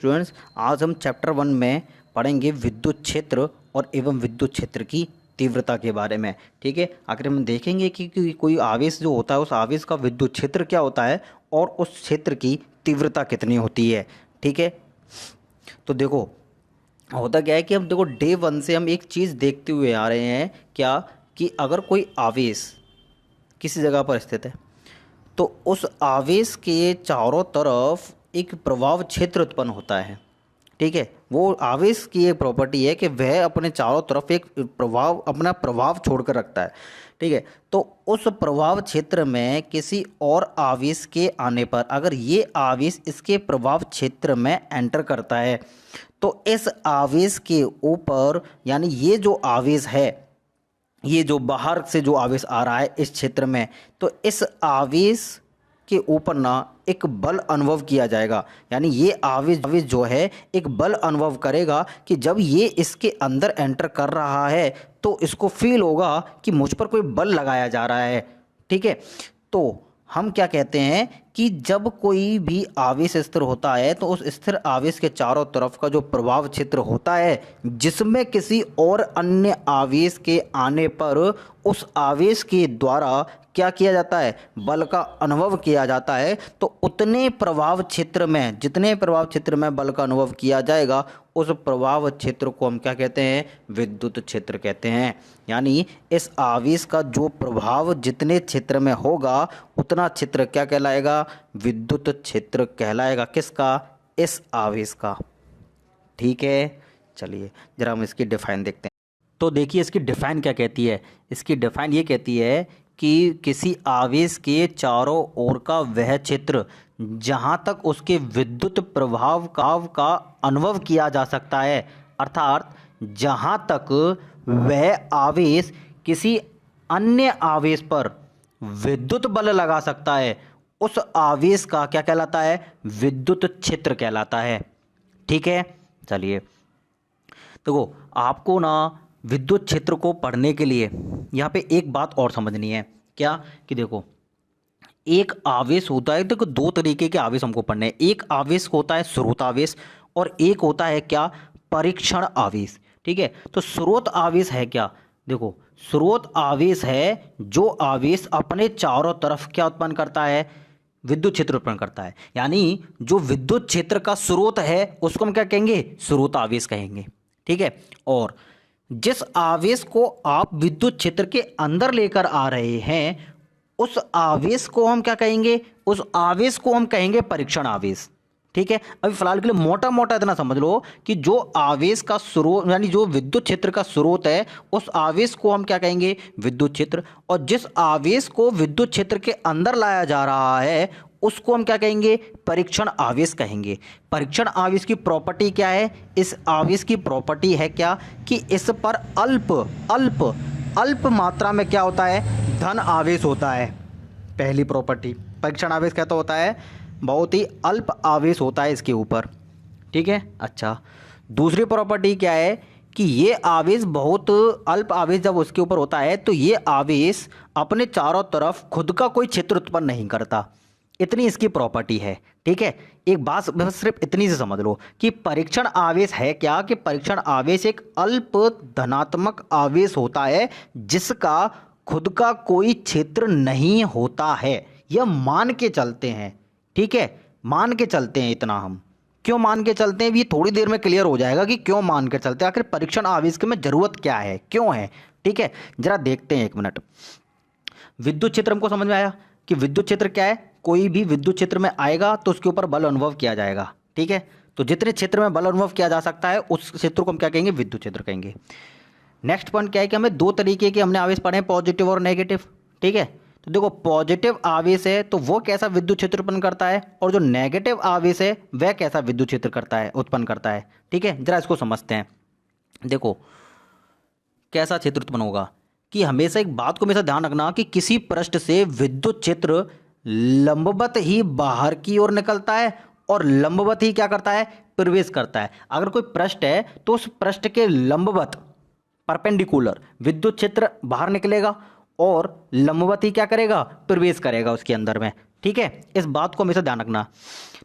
Students, आज हम chapter 1 में पढ़ेंगे विद्युत क्षेत्र और एवं विद्युत क्षेत्र की तीव्रता के बारे में। ठीक है, आखिर हम देखेंगे कि कोई आवेश जो होता है उस आवेश का विद्युत क्षेत्र क्या होता है और उस क्षेत्र की तीव्रता कितनी होती है। ठीक है, तो देखो होता क्या है कि हम देखो डे 1 से हम एक चीज़ देखते हुए आ रहे हैं क्या, कि अगर कोई आवेश किसी जगह पर स्थित है तो उस आवेश के चारों तरफ एक प्रभाव क्षेत्र उत्पन्न होता है। ठीक है, वो आवेश की एक प्रॉपर्टी है कि वह अपने चारों तरफ एक अपना प्रभाव छोड़कर रखता है। ठीक है, तो उस प्रभाव क्षेत्र में किसी और आवेश के आने पर अगर ये आवेश इसके प्रभाव क्षेत्र में एंटर करता है तो इस आवेश के ऊपर, यानी ये जो आवेश है, ये जो बाहर से जो आवेश आ रहा है इस क्षेत्र में, तो इस आवेश के ऊपर ना एक बल अनुभव किया जाएगा। यानी ये आवेश जो है एक बल अनुभव करेगा कि जब ये इसके अंदर एंटर कर रहा है तो इसको फील होगा कि मुझ पर कोई बल लगाया जा रहा है। ठीक है, तो हम क्या कहते हैं कि जब कोई भी आवेश स्थिर होता है तो उस स्थिर आवेश के चारों तरफ का जो प्रभाव क्षेत्र होता है जिसमें किसी और अन्य आवेश के आने पर उस आवेश के द्वारा क्या किया जाता है, बल का अनुभव किया जाता है, तो उतने प्रभाव क्षेत्र में, जितने प्रभाव क्षेत्र में बल का अनुभव किया जाएगा उस प्रभाव क्षेत्र को हम क्या कहते हैं, विद्युत क्षेत्र कहते हैं। यानी इस आवेश का जो प्रभाव जितने क्षेत्र में होगा उतना क्षेत्र क्या कहलाएगा, विद्युत क्षेत्र कहलाएगा। किसका, इस आवेश का। ठीक है, चलिए जरा हम इसकी डिफाइन देखते हैं। तो देखिए इसकी डिफाइन क्या कहती है। इसकी डिफाइन ये कहती है कि किसी आवेश के चारों ओर का वह क्षेत्र जहाँ तक उसके विद्युत प्रभाव का अनुभव किया जा सकता है, अर्थात जहाँ तक वह आवेश किसी अन्य आवेश पर विद्युत बल लगा सकता है उस आवेश का क्या कहलाता है, विद्युत क्षेत्र कहलाता है। ठीक है, चलिए देखो आपको ना विद्युत क्षेत्र को पढ़ने के लिए यहाँ पे एक बात और समझनी है। क्या, कि देखो एक आवेश होता है, देखो दो तरीके के आवेश हमको पढ़ने हैं। एक आवेश होता है स्रोत आवेश और एक होता है क्या, परीक्षण आवेश। ठीक है, तो स्रोत आवेश है क्या, देखो स्रोत आवेश है जो आवेश अपने चारों तरफ क्या उत्पन्न करता है, विद्युत क्षेत्र उत्पन्न करता है। यानी जो विद्युत क्षेत्र का स्रोत है उसको हम क्या कहेंगे, स्रोत आवेश कहेंगे। ठीक है, और जिस आवेश को आप विद्युत क्षेत्र के अंदर लेकर आ रहे हैं उस आवेश को हम क्या कहेंगे, उस आवेश को हम कहेंगे परीक्षण आवेश। ठीक है, अभी फिलहाल के लिए मोटा मोटा इतना समझ लो कि जो आवेश का स्रोत, यानी जो विद्युत क्षेत्र का स्रोत है उस आवेश को हम क्या कहेंगे, विद्युत क्षेत्र, और जिस आवेश को विद्युत क्षेत्र के अंदर लाया जा रहा है उसको हम क्या कहेंगे, परीक्षण आवेश कहेंगे। परीक्षण आवेश की प्रॉपर्टी क्या है, इस आवेश की प्रॉपर्टी है क्या, कि इस पर अल्प मात्रा में क्या होता है, धन आवेश होता है। पहली प्रॉपर्टी, परीक्षण आवेश कहता होता है बहुत ही अल्प आवेश होता है इसके ऊपर। ठीक है, अच्छा दूसरी प्रॉपर्टी क्या है, कि ये आवेश बहुत अल्प आवेश जब उसके ऊपर होता है तो ये आवेश अपने चारों तरफ खुद का कोई क्षेत्र उत्पन्न नहीं करता। इतनी इसकी प्रॉपर्टी है। ठीक है, एक बात बस सिर्फ इतनी से समझ लो कि परीक्षण आवेश है क्या, कि परीक्षण आवेश एक अल्प धनात्मक आवेश होता है जिसका खुद का कोई क्षेत्र नहीं होता है। यह मान के चलते हैं। ठीक है, मान के चलते हैं। इतना हम क्यों मान के चलते हैं, ये थोड़ी देर में क्लियर हो जाएगा कि क्यों मान के चलते हैं, आखिर परीक्षण आवेश की में जरूरत क्या है, क्यों है। ठीक है, जरा देखते हैं एक मिनट। विद्युत क्षेत्र हमको समझ में आया कि विद्युत क्षेत्र क्या है, कोई भी विद्युत क्षेत्र में आएगा तो उसके ऊपर बल अनुभव किया जाएगा। ठीक है, तो जितने क्षेत्र में बल अनुभव किया जा सकता है उस क्षेत्र को हम क्या कहेंगे, विद्युत क्षेत्र कहेंगे। नेक्स्ट पॉइंट क्या है कि हमें दो तरीके के हमने आवेश पढ़े हैं, पॉजिटिव और नेगेटिव। ठीक है, तो देखो पॉजिटिव आवेश है तो वो कैसा विद्युत क्षेत्र उत्पन्न करता है, और जो नेगेटिव आवेश है वह कैसा विद्युत क्षेत्र उत्पन्न करता है। ठीक है, जरा इसको समझते हैं। देखो कैसा क्षेत्र उत्पन्न होगा, कि हमेशा एक बात को हमेशा ध्यान रखना कि किसी पृष्ठ से विद्युत क्षेत्र लंबवत ही बाहर की ओर निकलता है और लंबवत ही क्या करता है, प्रवेश करता है। अगर कोई पृष्ठ है तो उस पृष्ठ के लंबवत परपेंडिकुलर विद्युत क्षेत्र बाहर निकलेगा और लंबवत ही क्या करेगा, प्रवेश करेगा उसके अंदर में। ठीक है, इस बात को हमेशा ध्यान रखना।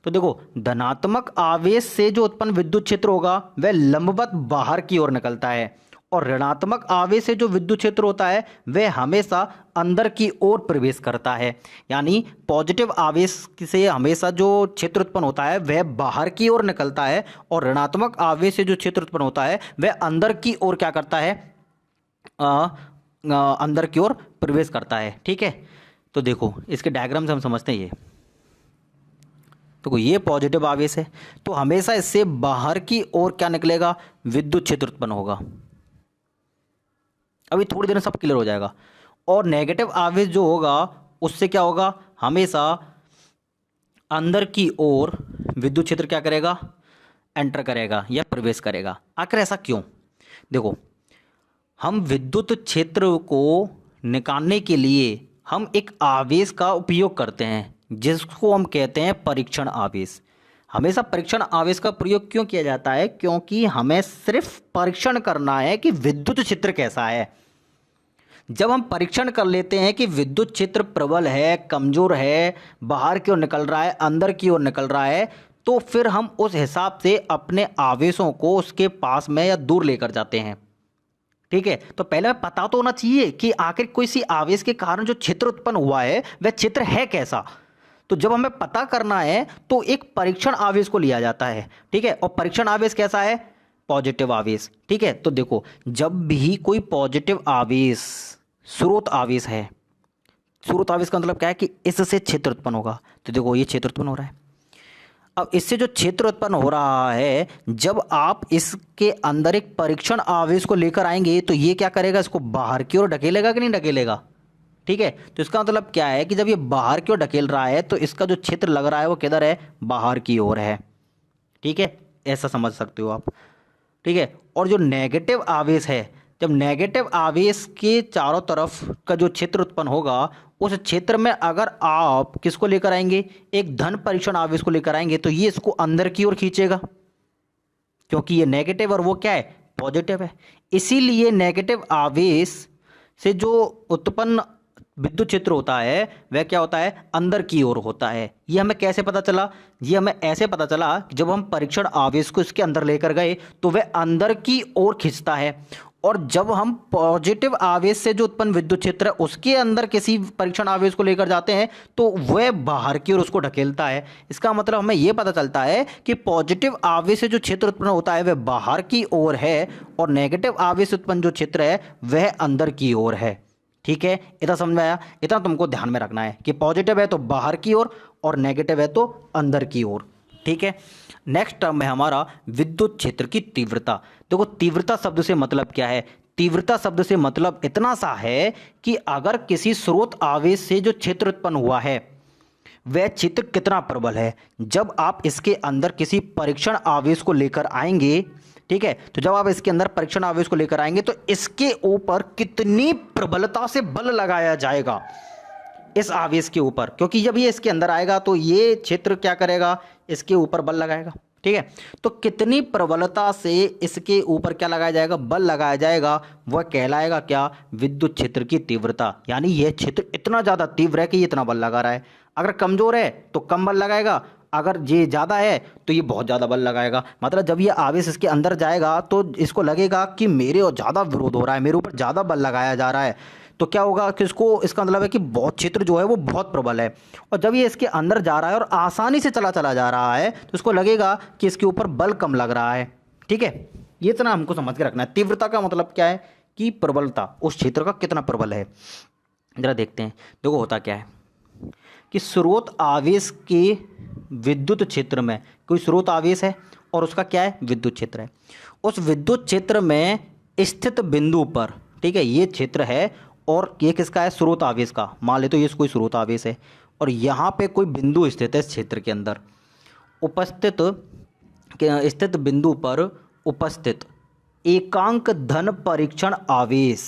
तो देखो धनात्मक आवेश से जो उत्पन्न विद्युत क्षेत्र होगा वह लंबवत बाहर की ओर निकलता है, और ऋणात्मक आवेश से जो विद्युत क्षेत्र होता है वह हमेशा अंदर की ओर प्रवेश करता है। यानी पॉजिटिव आवेश से हमेशा जो क्षेत्र उत्पन्न होता है वह बाहर की ओर निकलता है, और ऋणात्मक आवेश से जो क्षेत्र उत्पन्न होता है वह अंदर की ओर क्या करता है, अंदर की ओर प्रवेश करता है। ठीक है, तो देखो इसके डायग्राम से हम समझते हैं। ये तो ये पॉजिटिव आवेश है, तो हमेशा इससे बाहर की ओर क्या निकलेगा, विद्युत क्षेत्र उत्पन्न होगा। अभी थोड़ी देर में सब क्लियर हो जाएगा। और नेगेटिव आवेश जो होगा उससे क्या होगा, हमेशा अंदर की ओर विद्युत क्षेत्र क्या करेगा, एंटर करेगा या प्रवेश करेगा। आखिर ऐसा क्यों? देखो हम विद्युत क्षेत्र को निकालने के लिए हम एक आवेश का उपयोग करते हैं जिसको हम कहते हैं परीक्षण आवेश। हमेशा परीक्षण आवेश का प्रयोग क्यों किया जाता है, क्योंकि हमें सिर्फ परीक्षण करना है कि विद्युत क्षेत्र कैसा है। जब हम परीक्षण कर लेते हैं कि विद्युत क्षेत्र प्रबल है, कमजोर है, बाहर की ओर निकल रहा है, अंदर की ओर निकल रहा है, तो फिर हम उस हिसाब से अपने आवेशों को उसके पास में या दूर लेकर जाते हैं। ठीक है, तो पहले पता तो होना चाहिए कि आखिर कोई सी आवेश के कारण जो क्षेत्र उत्पन्न हुआ है वह क्षेत्र है कैसा। तो जब हमें पता करना है तो एक परीक्षण आवेश को लिया जाता है। ठीक है, और परीक्षण आवेश कैसा है, पॉजिटिव आवेश। ठीक है, तो देखो जब भी कोई पॉजिटिव आवेश स्रोत आवेश है, स्रोत आवेश का मतलब क्या है कि इससे क्षेत्र उत्पन्न होगा। तो देखो ये क्षेत्र उत्पन्न हो रहा है। अब इससे जो क्षेत्र उत्पन्न हो रहा है, जब आप इसके अंदर एक परीक्षण आवेश को लेकर आएंगे तो ये क्या करेगा, इसको बाहर की ओर ढकेलेगा कि नहीं ढकेलेगा। ठीक है, तो इसका मतलब क्या है कि जब ये बाहर की ओर ढकेल रहा है तो इसका जो क्षेत्र लग रहा है वो किधर है, बाहर की ओर है। ठीक है, ऐसा समझ सकते हो आप। ठीक है, और जो नेगेटिव आवेश है, जब नेगेटिव आवेश के चारों तरफ का जो क्षेत्र उत्पन्न होगा उस क्षेत्र में अगर आप किसको लेकर आएंगे, एक धन परीक्षण आवेश को लेकर आएंगे, तो ये इसको अंदर की ओर खींचेगा क्योंकि ये नेगेटिव और वो क्या है, पॉजिटिव है। इसीलिए नेगेटिव आवेश से जो उत्पन्न विद्युत क्षेत्र होता है वह क्या होता है, अंदर की ओर होता है। ये हमें कैसे पता चला, ये हमें ऐसे पता चला कि जब हम परीक्षण आवेश को इसके अंदर लेकर गए तो वह अंदर की ओर खींचता है, और जब हम पॉजिटिव आवेश से जो उत्पन्न विद्युत क्षेत्र है उसके अंदर किसी परीक्षण आवेश को लेकर जाते हैं तो वह बाहर की ओर उसको ढकेलता है। इसका मतलब हमें यह पता चलता है कि पॉजिटिव आवेश से जो क्षेत्र उत्पन्न होता है वह बाहर की ओर है, और नेगेटिव आवेश से उत्पन्न जो क्षेत्र है वह अंदर की ओर है। ठीक है, इतना समझ में आया। इतना तुमको ध्यान में रखना है कि पॉजिटिव है तो बाहर की ओर और नेगेटिव है तो अंदर की ओर। ठीक है, नेक्स्ट टर्म है हमारा विद्युत क्षेत्र की तीव्रता। देखो तीव्रता शब्द से मतलब क्या है, तीव्रता शब्द से मतलब इतना सा है कि अगर किसी स्रोत आवेश से जो क्षेत्र उत्पन्न हुआ है वह क्षेत्र कितना प्रबल है। जब आप इसके अंदर किसी परीक्षण आवेश को लेकर आएंगे, ठीक है, तो जब आप इसके अंदर परीक्षण आवेश को लेकर आएंगे तो इसके ऊपर कितनी प्रबलता से बल लगाया जाएगा इस आवेश के ऊपर, क्योंकि जब ये इसके अंदर आएगा तो ये क्षेत्र क्या करेगा, इसके ऊपर बल लगाएगा। ठीक है, तो कितनी प्रबलता से इसके ऊपर क्या लगाया जाएगा, बल लगाया जाएगा, वह कहलाएगा क्या, विद्युत क्षेत्र की तीव्रता। यानी यह क्षेत्र इतना ज़्यादा तीव्र है कि ये इतना बल लगा रहा है। अगर कमज़ोर है तो कम बल लगाएगा, अगर ये ज़्यादा है तो ये बहुत ज़्यादा बल लगाएगा। मतलब जब ये आवेश इसके अंदर जाएगा तो इसको लगेगा कि मेरे और ज़्यादा विरोध हो रहा है, मेरे ऊपर ज़्यादा बल लगाया जा रहा है, तो क्या होगा कि इसका मतलब है कि बहुत क्षेत्र जो है वो बहुत प्रबल है। और जब ये इसके अंदर जा रहा है और आसानी से चला जा रहा है तो इसको लगेगा कि इसके ऊपर बल कम लग रहा है। ठीक है, ये इतना हमको समझ के रखना है। तीव्रता का मतलब क्या है कि प्रबलता, उस क्षेत्र का कितना प्रबल है। जरा देखते हैं। देखो होता क्या है कि स्रोत आवेश के विद्युत क्षेत्र में, कोई स्रोत आवेश है और उसका क्या है, विद्युत क्षेत्र है। उस विद्युत क्षेत्र में स्थित बिंदु पर, ठीक है, ये क्षेत्र है और ये किसका है, स्रोत आवेश का। मान ले तो ये कोई स्रोत आवेश है और यहाँ पे कोई बिंदु स्थित है इस क्षेत्र के अंदर। स्थित बिंदु पर उपस्थित एकांक धन परीक्षण आवेश,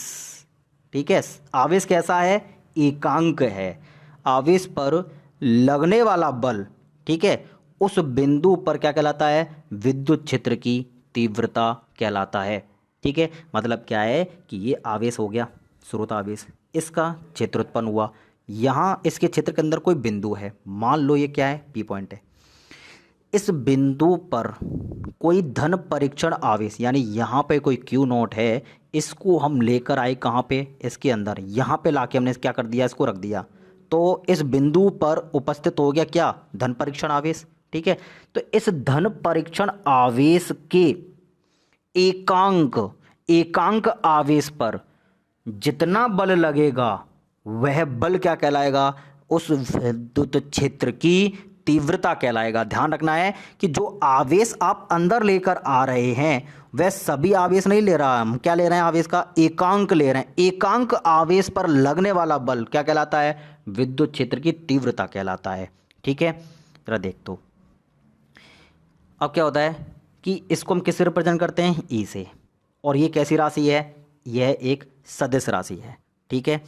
ठीक है, आवेश कैसा है, एकांक है। आवेश पर लगने वाला बल, ठीक है, उस बिंदु पर क्या कहलाता है, विद्युत क्षेत्र की तीव्रता कहलाता है। ठीक है, मतलब क्या है कि ये आवेश हो गया स्रोत आवेश, इसका क्षेत्र उत्पन्न हुआ, यहाँ इसके क्षेत्र के अंदर कोई बिंदु है, मान लो ये क्या है, पी पॉइंट है। इस बिंदु पर कोई धन परीक्षण आवेश, यानी यहाँ पे कोई क्यू नॉट है, इसको हम लेकर आए कहाँ पे, इसके अंदर, यहाँ पे लाके हमने क्या कर दिया, इसको रख दिया, तो इस बिंदु पर उपस्थित हो गया क्या, धन परीक्षण आवेश। ठीक है, तो इस धन परीक्षण आवेश के एकांक एकांक आवेश पर जितना बल लगेगा वह बल क्या कहलाएगा, उस विद्युत क्षेत्र की तीव्रता कहलाएगा। ध्यान रखना है कि जो आवेश आप अंदर लेकर आ रहे हैं वह सभी आवेश नहीं ले रहा, हम क्या ले रहे हैं, आवेश का एकांक ले रहे हैं। एकांक आवेश पर लगने वाला बल क्या कहलाता है, विद्युत क्षेत्र की तीव्रता कहलाता है। ठीक है, जरा देख तो अब क्या होता है कि इसको हम किससे रिप्रेजेंट करते हैं, ई से, और ये कैसी राशि है, यह एक सदिश राशि है। ठीक है,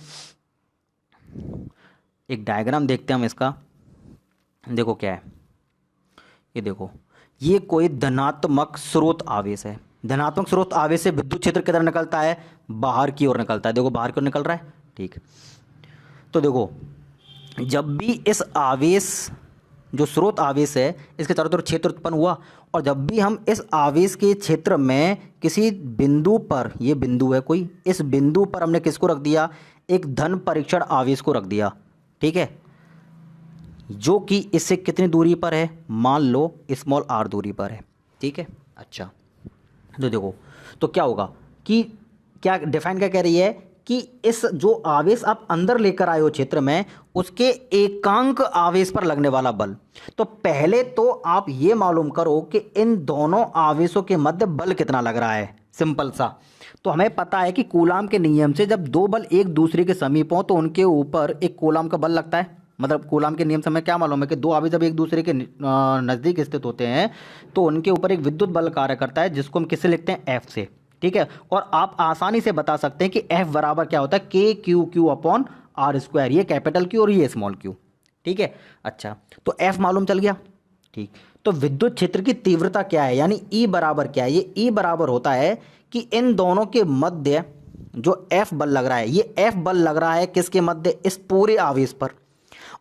एक डायग्राम देखते हैं हम इसका। देखो क्या है, ये देखो, ये कोई धनात्मक स्रोत आवेश है। धनात्मक स्रोत आवेश से विद्युत क्षेत्र किधर निकलता है, बाहर की ओर निकलता है। देखो बाहर की ओर निकल रहा है। ठीक, तो देखो जब भी इस आवेश, जो स्रोत आवेश है, इसके चारों तरफ क्षेत्र उत्पन्न हुआ, और जब भी हम इस आवेश के क्षेत्र में किसी बिंदु पर, ये बिंदु है कोई, इस बिंदु पर हमने किसको रख दिया, एक धन परीक्षण आवेश को रख दिया। ठीक है, जो कि इससे कितनी दूरी पर है, मान लो स्मॉल आर दूरी पर है। ठीक है, अच्छा, तो देखो तो क्या होगा कि क्या डिफाइन क्या कह रही है कि इस जो आवेश आप अंदर लेकर आए हो क्षेत्र में, उसके एकांक आवेश पर लगने वाला बल। तो पहले तो आप ये मालूम करो कि इन दोनों आवेशों के मध्य बल कितना लग रहा है। सिंपल सा, तो हमें पता है कि कूलाम के नियम से जब दो बल एक दूसरे के समीप हो तो उनके ऊपर एक कूलाम का बल लगता है। मतलब कूलाम के नियम से हमें क्या मालूम है कि दो आवेश जब एक दूसरे के नज़दीक स्थित होते हैं तो उनके ऊपर एक विद्युत बल कार्य करता है, जिसको हम किससे लिखते हैं, एफ से। ठीक है, और आप आसानी से बता सकते हैं कि एफ बराबर क्या होता है, K q Q upon R square, ये कैपिटल क्यू और ये स्मॉल क्यू। ठीक है, अच्छा, तो एफ मालूम चल गया। ठीक, तो विद्युत क्षेत्र की तीव्रता क्या है, यानी ई बराबर क्या है, ये ई बराबर होता है कि इन दोनों के मध्य जो एफ बल लग रहा है, ये एफ बल लग रहा है किसके मध्य, इस पूरे आवेश पर,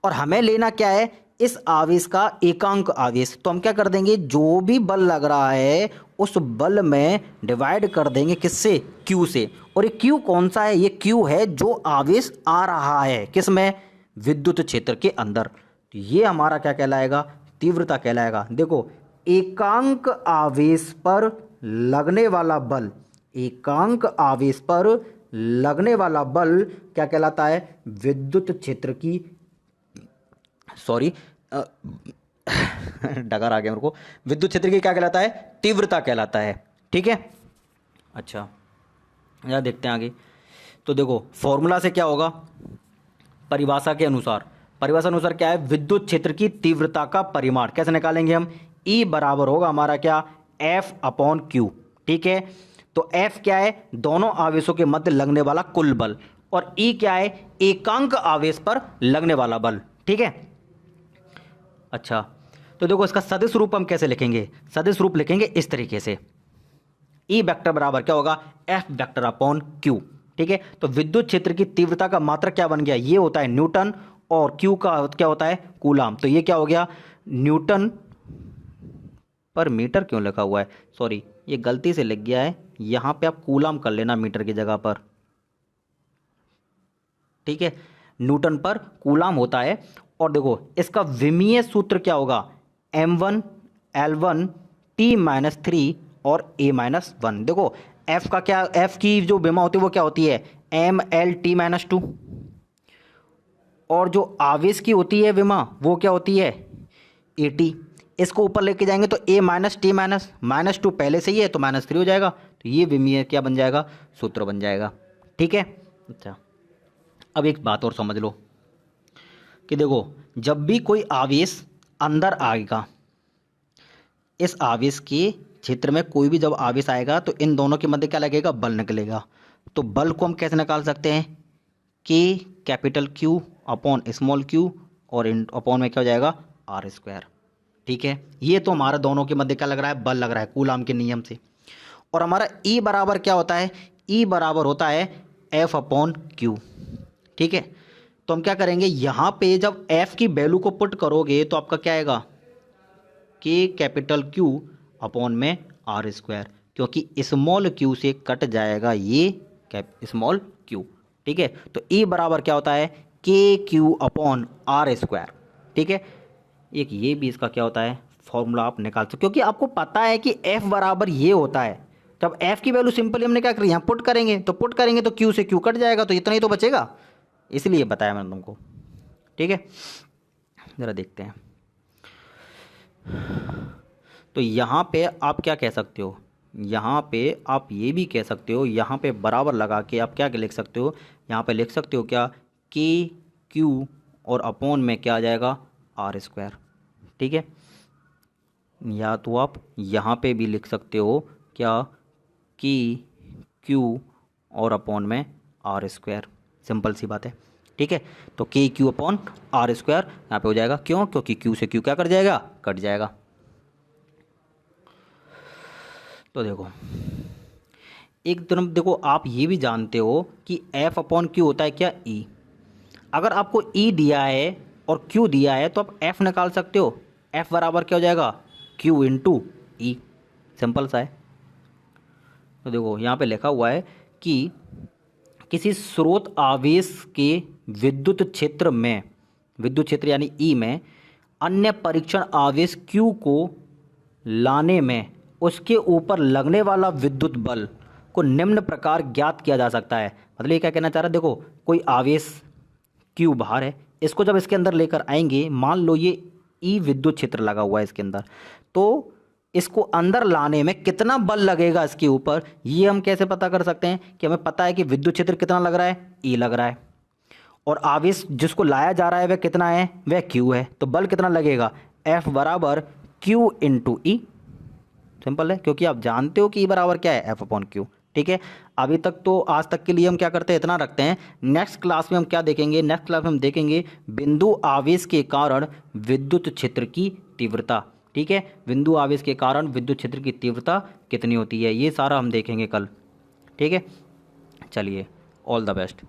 और हमें लेना क्या है, इस आवेश का एकांक आवेश। तो हम क्या कर देंगे, जो भी बल लग रहा है उस बल में डिवाइड कर देंगे किससे, क्यू से। और ये क्यू कौन सा है, ये क्यू है जो आवेश आ रहा है किस में, विद्युत क्षेत्र के अंदर। तो ये हमारा क्या कहलाएगा, तीव्रता कहलाएगा। देखो एकांक आवेश पर लगने वाला बल, एकांक आवेश पर लगने वाला बल क्या कहलाता है, विद्युत क्षेत्र की, सॉरी डगर आ गया मेरे को, विद्युत क्षेत्र की क्या कहलाता है, तीव्रता कहलाता है। ठीक है, अच्छा यह देखते हैं आगे। तो देखो फॉर्मूला से क्या होगा, परिभाषा के अनुसार, परिभाषा अनुसार क्या है, विद्युत क्षेत्र की तीव्रता का परिमाण कैसे निकालेंगे हम, E बराबर होगा हमारा क्या, F अपॉन Q। ठीक है, तो F क्या है, दोनों आवेशों के मध्य लगने वाला कुल बल, और E क्या है, एकांक आवेश पर लगने वाला बल। ठीक है, अच्छा, तो देखो इसका सदिश रूप हम कैसे लिखेंगे, सदिश रूप लिखेंगे इस तरीके से, E वेक्टर बराबर क्या होगा, F वेक्टर अपॉन Q। ठीक है, तो विद्युत क्षेत्र की तीव्रता का मात्रक क्या बन गया, ये होता है न्यूटन, और Q का क्या होता है, कूलाम। तो ये क्या हो गया, न्यूटन पर मीटर क्यों लिखा हुआ है, सॉरी ये गलती से लिख गया है, यहाँ पे आप कूलाम कर लेना मीटर की जगह पर। ठीक है, न्यूटन पर कूलाम होता है। और देखो इसका विमीय सूत्र क्या होगा, m1 l1 t-3 और a-1। देखो f का क्या, f की जो विमा होती है वो क्या होती है, m-l-t-2, और जो आवेश की होती है विमा वो क्या होती है, at। इसको ऊपर लेके जाएंगे तो a-t-2 पहले से ही है तो -3 हो जाएगा, तो ये विमीय क्या बन जाएगा, सूत्र बन जाएगा। ठीक है, अच्छा अब एक बात और समझ लो कि देखो जब भी कोई आवेश अंदर आएगा, इस आवेश के क्षेत्र में कोई भी जब आवेश आएगा तो इन दोनों के मध्य क्या लगेगा, बल निकलेगा। तो बल को हम कैसे निकाल सकते हैं, के capital Q upon small Q, और इन अपॉन में क्या हो जाएगा, आर स्क्वायर। ठीक है, ये तो हमारा दोनों के मध्य क्या लग रहा है, बल लग रहा है कूलाम के नियम से। और हमारा ई बराबर क्या होता है, ई बराबर होता है एफ अपॉन क्यू। ठीक है, तो हम क्या करेंगे, यहाँ पे जब f की वैल्यू को पुट करोगे तो आपका क्या आएगा, के कैपिटल क्यू अपॉन में आर स्क्वायर, क्योंकि स्मॉल क्यू से कट जाएगा ये स्मॉल क्यू। ठीक है, तो E बराबर क्या होता है, K Q upon R square. ठीक है, एक ये भी इसका क्या होता है फॉर्मूला आप निकाल सकते, क्योंकि आपको पता है कि F बराबर ये होता है। जब F की वैल्यू सिंपली हमने क्या करी, यहाँ पुट करेंगे, तो पुट करेंगे तो Q से Q कट जाएगा, तो इतना ही तो बचेगा, इसलिए बताया मैंने तुमको। ठीक है, ज़रा देखते हैं। तो यहाँ पे आप क्या कह सकते हो, यहाँ पे आप ये भी कह सकते हो, यहाँ पे बराबर लगा के आप क्या लिख सकते हो, यहाँ पे लिख सकते हो क्या, के क्यू और अपॉन में क्या आ जाएगा, आर स्क्वायर। ठीक है, या तो आप यहाँ पे भी लिख सकते हो क्या, के क्यू और अपॉन में आर स्क्वायर, सिंपल सी बात है। ठीक है, तो के क्यू अपॉन आर स्क्वायर यहाँ पे हो जाएगा, क्यों, क्योंकि क्यू से क्यू क्या कट जाएगा, कट जाएगा। तो देखो एक तरफ देखो, आप ये भी जानते हो कि एफ अपॉन क्यू होता है क्या, ई। अगर आपको ई दिया है और क्यू दिया है तो आप एफ निकाल सकते हो, एफ बराबर क्या हो जाएगा, क्यू इंटू ई, सिंपल सा है। तो देखो यहाँ पे लिखा हुआ है कि किसी स्रोत आवेश के विद्युत क्षेत्र में, विद्युत क्षेत्र यानी ई में, अन्य परीक्षण आवेश क्यू को लाने में उसके ऊपर लगने वाला विद्युत बल को निम्न प्रकार ज्ञात किया जा सकता है। मतलब ये क्या कहना चाह रहा है, देखो कोई आवेश क्यू बाहर है, इसको जब इसके अंदर लेकर आएंगे, मान लो ये ई विद्युत क्षेत्र लगा हुआ है इसके अंदर, तो इसको अंदर लाने में कितना बल लगेगा इसके ऊपर, ये हम कैसे पता कर सकते हैं कि हमें पता है कि विद्युत क्षेत्र कितना लग रहा है, ई लग रहा है, और आवेश जिसको लाया जा रहा है वह कितना है, वह क्यू है, तो बल कितना लगेगा, एफ बराबर क्यू इंटू ई, सिंपल है, क्योंकि आप जानते हो कि ई बराबर क्या है, एफ अपॉन क्यू। ठीक है, अभी तक तो आज तक के लिए हम क्या करते हैं, इतना रखते हैं। नेक्स्ट क्लास में हम क्या देखेंगे, नेक्स्ट क्लास में हम देखेंगे बिंदु आवेश के कारण विद्युत क्षेत्र की तीव्रता। ठीक है, बिंदु आवेश के कारण विद्युत क्षेत्र की तीव्रता कितनी होती है, ये सारा हम देखेंगे कल। ठीक है, चलिए, ऑल द बेस्ट।